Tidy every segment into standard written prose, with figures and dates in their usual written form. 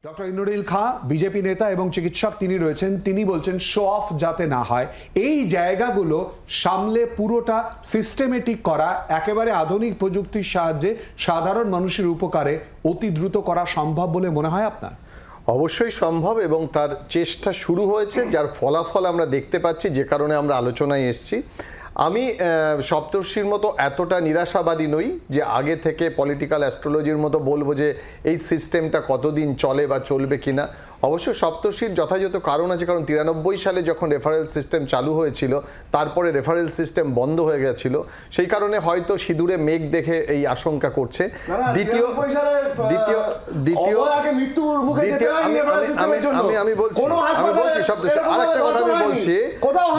Doctor Indranil Khan BJP নেতা এবং চিকিৎসক তিনি রয়েছেন, তিনি বলছেন শো অফ যাতে না হয়, এই জায়গাগুলো সামলে পুরোটা সিস্টেমেটিক করা, একেবারে আধুনিক প্রযুক্তির সাহায্যে সাধারণ মানুষের উপকারে অতি দ্রুত করা সম্ভব বলে মনে হয় আপনার? অবশ্যই সম্ভব এবং তার চেষ্টা শুরু হয়েছে, যার ফলাফল আমরা দেখতে পাচ্ছি, যে কারণে আমরা আলোচনায় এসেছি। আমি সপ্তর্ষির মতো এতটা নিরাশাবাদী নই যে আগে থেকে পলিটিক্যাল অ্যাস্ট্রোলজির মতো বলবো যে এই সিস্টেমটা কতদিন চলে বা চলবে কিনা। অবশ্য সপ্তর্ষির যথাযথ কারণ আছে, কারণ 93 সালে যখন রেফারেল সিস্টেম চালু হয়েছিল তারপরে রেফারেল সিস্টেম বন্ধ হয়ে গেছিল, সেই কারণে হয়তো সিঁদুরে মেঘ দেখে এই আশঙ্কা করছে। আমি বলছি সপ্তর্ষি আরেকটা কথা আমি বলছি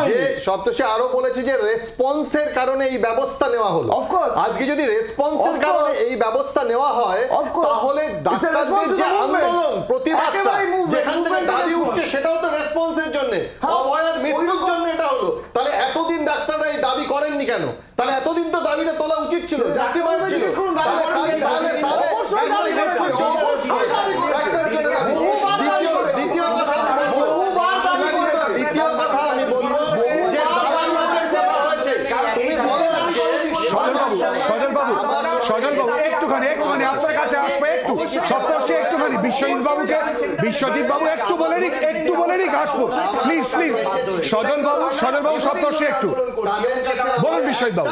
যে সপ্তর্ষি আরো বলেছে যে রেসপন্সের কারণে এই ব্যবস্থা নেওয়া হলো। আজকে যদি রেসপন্সের কারণে এই ব্যবস্থা নেওয়া হয় তাহলে ডাক্তারদের যে আন্দোলন প্রতিবাদটা যেখান থেকে দাবি উঠছে সেটাও তো রেসপন্সের জন্য, অভয়ের মৃত্যুর জন্য এটা হলো। তাহলে এতদিন ডাক্তাররা এই দাবি করেননি কেন? তাহলে এতদিন তো দাবিটা তোলা উচিত ছিল, জাস্টিফাইড ছিল। দ্বিতীয় কথা আমি বলবো সজল বাবু একটুখানি আপনার কাছে আসবে, একটু সপ্তর্ষি একটুখানি বিশ্বজিৎ বাবু একটু বলে নিক আসবো, প্লিজ সজল বাবু সপ্তর্ষি একটু বলুন। বিশ্বজিৎ বাবু,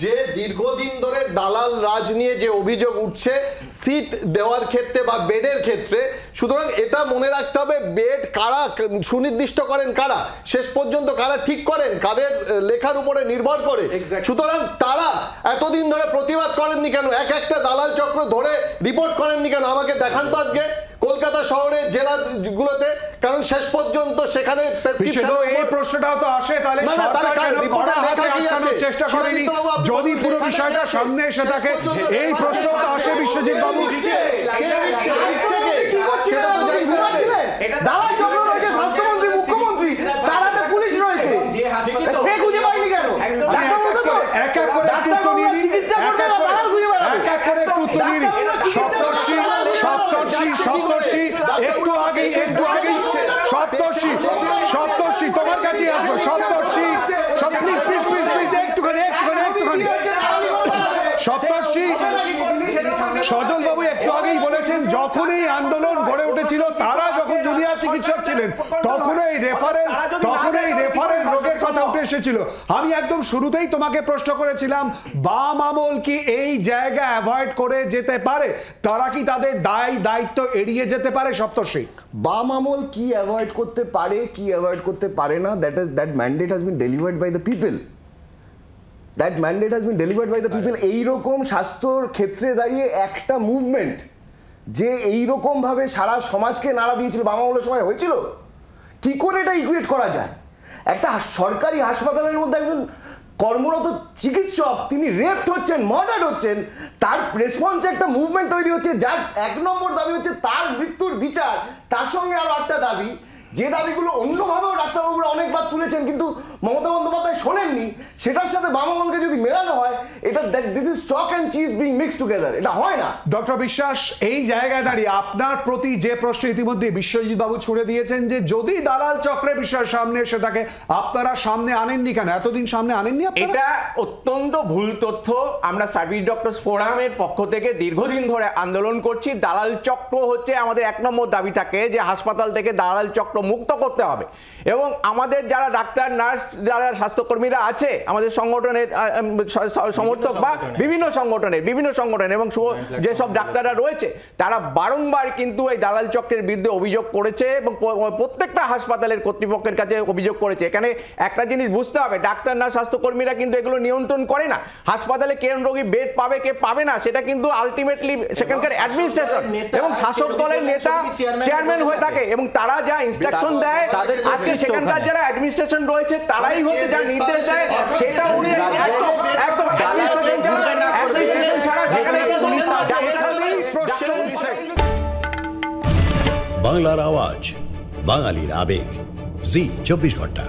যে দীর্ঘদিন ধরে দালাল রাজ নিয়ে যে অভিযোগ উঠছে সিট দেওয়ার ক্ষেত্রে বা বেডের ক্ষেত্রে, সুতরাং এটা মনে রাখতে হবে বেড কারা সুনির্দিষ্ট করেন, কারা শেষ পর্যন্ত কারা ঠিক করেন, কাদের লেখার উপরে নির্ভর করে। সুতরাং তারা এতদিন ধরে প্রতিবাদ করেননি কেন? একটা দালাল চক্র ধরে রিপোর্ট করেননি কেন? আমাকে দেখান তো আজকে কলকাতা শহরে জেলাগুলোতে, কারণ শেষ পর্যন্ত সেখানে এই প্রশ্নটাও তো আসে, তাহলে চেষ্টা করেনি যদি পুরো বিষয়টা সামনে এসে থাকে, এই প্রশ্নও তো আসে বিশ্বজিৎ বাবু। দালাল চক্র রয়েছে, স্বাস্থ্যমন্ত্রী, মুখ্যমন্ত্রী, তার হাতে পুলিশ রয়েছে, সে খুঁজে পায়নি কেন? এক এক করে সপ্তর্ষি একটু আগেই সপ্তর্ষি তোমার কাছে আসবো। সপ্তর্ষি একটুখানি সপ্তর্ষি সজল বাবু একটু আগেই বলেছেন যখন এই আন্দোলন গড়ে উঠেছিল, তারা যখন জুনিয়র চিকিৎসক ছিলেন তখন এই রেফারেল রোগের কথা উঠে এসেছিল। আমি একদম শুরুতেই তোমাকে প্রশ্ন করেছিলাম বাম আমল কি এই জায়গা অ্যাভয়েড করে যেতে পারে? তারা কি তাদের দায়িত্ব এড়িয়ে যেতে পারে? সপ্তর্ষি, বাম আমল কি অ্যাভয়েড করতে পারে, কি অ্যাভয়েড করতে পারে না, that mandate has been delivered by the people. এইরকম স্বাস্থ্যর ক্ষেত্রে দাঁড়িয়ে একটা মুভমেন্ট যে এইরকম ভাবে সারা সমাজকে নাড়া দিয়েছিল, বাম আমলের সময় হয়েছিল? কি করে এটা ইকুয়েট করা যায়? একটা সরকারি হাসপাতালের মধ্যে একজন কর্মরত চিকিৎসক তিনি রেপড হচ্ছেন, মার্ডার হচ্ছেন, তার রেসপন্সে একটা মুভমেন্ট তৈরি হচ্ছে, যার 1 নম্বর দাবি হচ্ছে তার মৃত্যুর বিচার, তার সঙ্গে আরো 8টা দাবি, যে দাবিগুলো অন্যভাবেও ডাক্তারবাবুরা অনেকবার তুলেছেন কিন্তু মমতা বন্দ্যোপাধ্যায় শোনেননি, সেটার সাথে বাম আমলকে যদি মেলানো হয়, এটা this is chalk and cheese being mixed together, এটা হয় না। ডক্টর বিশ্বাস, এই জায়গায় দাঁড়িয়ে আপনার প্রতি যে প্রশ্ন ইতিমধ্যে বিশ্বজিৎ বাবু ছুড়ে দিয়েছেন যে যদি দালাল চক্রের বিষয় সামনে এসে থাকে, আপনারা সামনে আনেননি কেন? এতদিন সামনে আনেননি আপনারা? এটা অত্যন্ত ভুল তথ্য। আমরা সার্ভিস ডক্টরস ফোরামের পক্ষ থেকে দীর্ঘদিন ধরে আন্দোলন করছি। দালাল চক্র হচ্ছে আমাদের 1 নম্বর দাবি থাকে যে হাসপাতাল থেকে দালাল চক্র মুক্ত করতে হবে, এবং আমাদের যারা ডাক্তার, নার্স, যারা স্বাস্থ্যকর্মীরা আছে আমাদের সংগঠনের সমর্থক বা বিভিন্ন সংগঠনের এবং যেসব ডাক্তাররা রয়েছে, তারা বারংবার কিন্তু এই দালাল চক্রের বিরুদ্ধে অভিযোগ করেছে এবং প্রত্যেকটা হাসপাতালের কর্তৃপক্ষের কাছে অভিযোগ করেছে। এখানে একটা জিনিস বুঝতে হবে, ডাক্তার, নার্স, স্বাস্থ্যকর্মীরা কিন্তু এগুলো নিয়ন্ত্রণ করে না। হাসপাতালে কোন রোগী বেড পাবে, কে পাবে না, সেটা কিন্তু আলটিমেটলি সেখানকার অ্যাডমিনিস্ট্রেশন এবং শাসক দলের নেতা, চেয়ারম্যান হয়ে থাকে, এবং তারা যা ইনস্ট্রাকশন দেয়, আজকে সেখানকার যারা অ্যাডমিনিস্ট্রেশন রয়েছে তারাই হচ্ছে যা নির্দেশ দেয়, সেটা উনি একদম অ্যাডমিনিস্ট্রেশন ছাড়া সেখানে বাংলার আওয়াজ, বাঙালির আবেগ, জি 24 ঘন্টা।